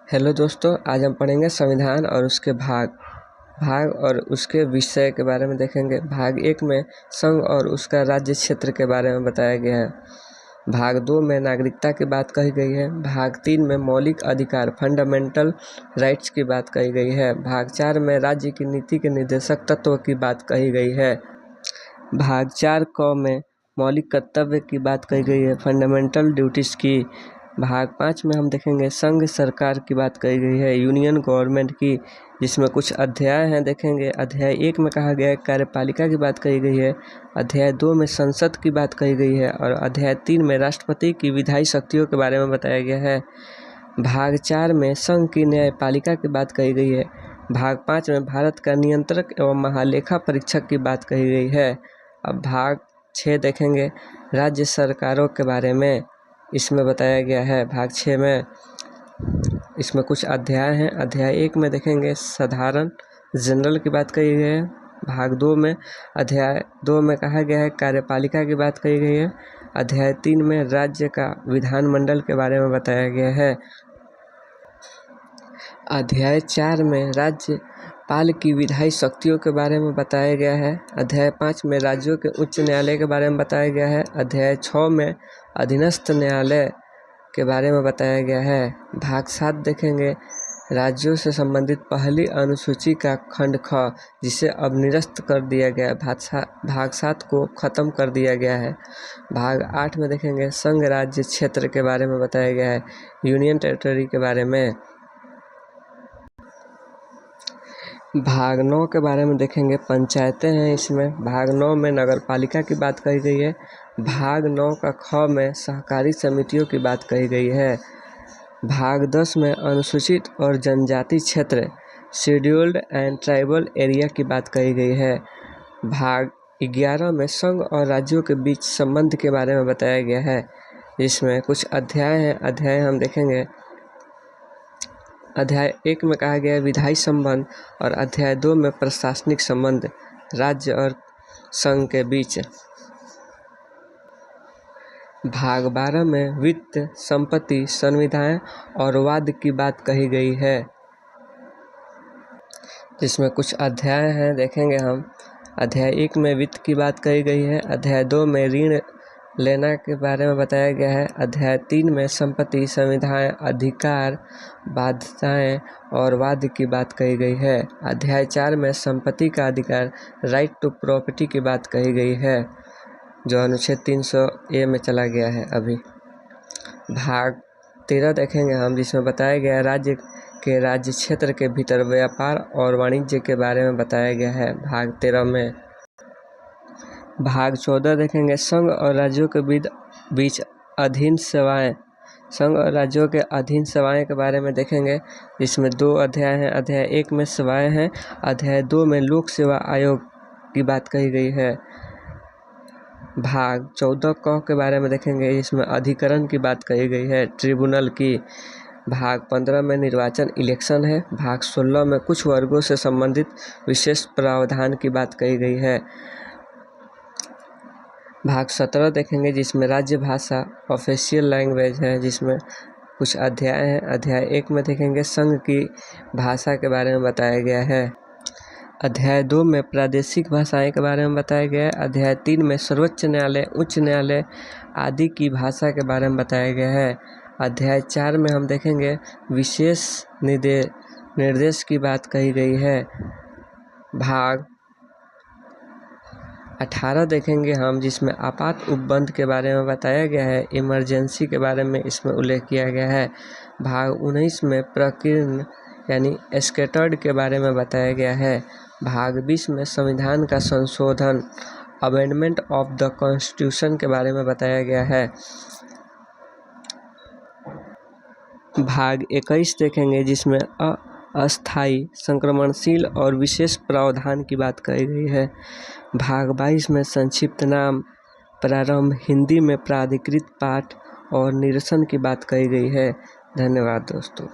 Hello दोस्तों, आज हम पढ़ेंगे संविधान और उसके भाग और उसके विषय के बारे में देखेंगे। भाग 1 में संघ और उसका राज्य क्षेत्र के बारे में बताया गया है। भाग 2 में नागरिकता की बात कही गई है। भाग 3 में मौलिक अधिकार फंडामेंटल राइट्स की बात कही गई है। भाग 4 में राज्य की नीति के निर्देशक तत्व की बात कही गई है। भाग 4 क में मौलिक कर्तव्य की बात कही गई है, फंडामेंटल ड्यूटीज की। भाग 5 में हम देखेंगे संघ सरकार की बात कही गई है, यूनियन गवर्नमेंट की, जिसमें कुछ अध्याय हैं देखेंगे। अध्याय 1 में कहा गया है कार्यपालिका की बात कही गई है। अध्याय 2 में संसद की बात कही गई है और अध्याय 3 में राष्ट्रपति की विधायी शक्तियों के बारे में बताया गया है। भाग 4 में संघ की न्यायपालिका की बात कही गई है। भाग 5 में भारत का नियंत्रक एवं महालेखा परीक्षक की बात कही गई है। अब भाग 6 देखेंगे राज्य सरकारों के बारे में, इसमें बताया गया है। भाग 6 में इसमें कुछ अध्याय हैं। अध्याय 1 में देखेंगे साधारण जनरल की बात कही गई है। भाग 2 में अध्याय 2 में कहा गया है कार्यपालिका की बात कही गई है। अध्याय 3 में राज्य का विधानमंडल के बारे में बताया गया है। अध्याय 4 में राज्यपाल की विधायी शक्तियों के बारे में बताया गया है। अध्याय 5 में राज्यों के उच्च न्यायालय के बारे में बताया गया है। अध्याय 6 में अधीनस्थ न्यायालय के बारे में बताया गया है। भाग 7 देखेंगे राज्यों से संबंधित पहली अनुसूची का खंड ख, जिसे अब निरस्त कर दिया गया है। भाग 7 को खत्म कर दिया गया है। भाग 8 में देखेंगे संघ राज्य क्षेत्र के बारे में बताया गया है, यूनियन टेरिटरी के बारे में। भाग 9 के बारे में देखेंगे पंचायतें हैं इसमें। भाग 9 में नगर पालिका की बात कही गई है। भाग 9 का ख में सहकारी समितियों की बात कही गई है। भाग 10 में अनुसूचित और जनजाति क्षेत्र शेड्यूल्ड एंड ट्राइबल एरिया की बात कही गई है। भाग 11 में संघ और राज्यों के बीच संबंध के बारे में बताया गया है, जिसमें कुछ अध्याय हैं। अध्याय हम देखेंगे। अध्याय 1 में कहा गया है विधायी संबंध और अध्याय 2 में प्रशासनिक संबंध राज्य और संघ के बीच। भाग 12 में वित्त, संपत्ति, संविधान और वाद की बात कही गई है, जिसमें कुछ अध्याय हैं देखेंगे हम। अध्याय 1 में वित्त की बात कही गई है। अध्याय 2 में ऋण लेना के बारे में बताया गया है। अध्याय 3 में संपत्ति, संविधान, अधिकार, बाध्यताएं और वाद की बात कही गई है। अध्याय 4 में संपत्ति का अधिकार, राइट टू प्रॉपर्टी की बात कही गई है, जो अनुच्छेद 300A में चला गया है अभी। भाग 13 देखेंगे हम, जिसमें बताया गया राज्य के राज्य क्षेत्र के भीतर व्यापार और वाणिज्य के बारे में बताया गया है भाग 13 में। भाग 14 देखेंगे संघ और राज्यों के बीच अधीन सेवाएं। संघ और राज्यों के अधीन सेवाएं के बारे में देखेंगे, जिसमें 2 अध्याय हैं। अध्याय 1 में सेवाएं हैं। अध्याय 2 में लोक सेवा आयोग की बात कही गई है। भाग 14 क के बारे में देखेंगे, जिसमें अधिकरण की बात कही गई है, ट्रिब्यूनल की। भाग 15 में निर्वाचन इलेक्शन है। भाग 16 में कुछ वर्गों से संबंधित विशेष प्रावधान की बात कही गई है। भाग 17 देखेंगे, जिसमें राज्य भाषा ऑफिशियल लैंग्वेज है, जिसमें कुछ अध्याय हैं। अध्याय 1 में देखेंगे संघ की भाषा के बारे में बताया गया है। अध्याय 2 में प्रादेशिक भाषाएं के बारे में बताया गया है। अध्याय 3 में सर्वोच्च न्यायालय, उच्च न्यायालय आदि की भाषा के बारे में बताया गया है। अध्याय 4 में हम देखेंगे विशेष निर्देश की बात कही गई है। भाग 18 देखेंगे हम, जिसमें आपात उपबंध के बारे में बताया गया है, इमरजेंसी के बारे में इसमें उल्लेख किया गया है। भाग 19 में प्रकीर्ण यानी स्कैटर्ड के बारे में बताया गया है। भाग 20 में संविधान का संशोधन, अमेंडमेंट ऑफ द कॉन्स्टिट्यूशन के बारे में बताया गया है। भाग 21 देखेंगे, जिसमें अस्थायी, संक्रमणशील और विशेष प्रावधान की बात कही गई है। भाग 22 में संक्षिप्त नाम, प्रारंभ, हिंदी में प्राधिकृत पाठ और निरसन की बात कही गई है। धन्यवाद दोस्तों।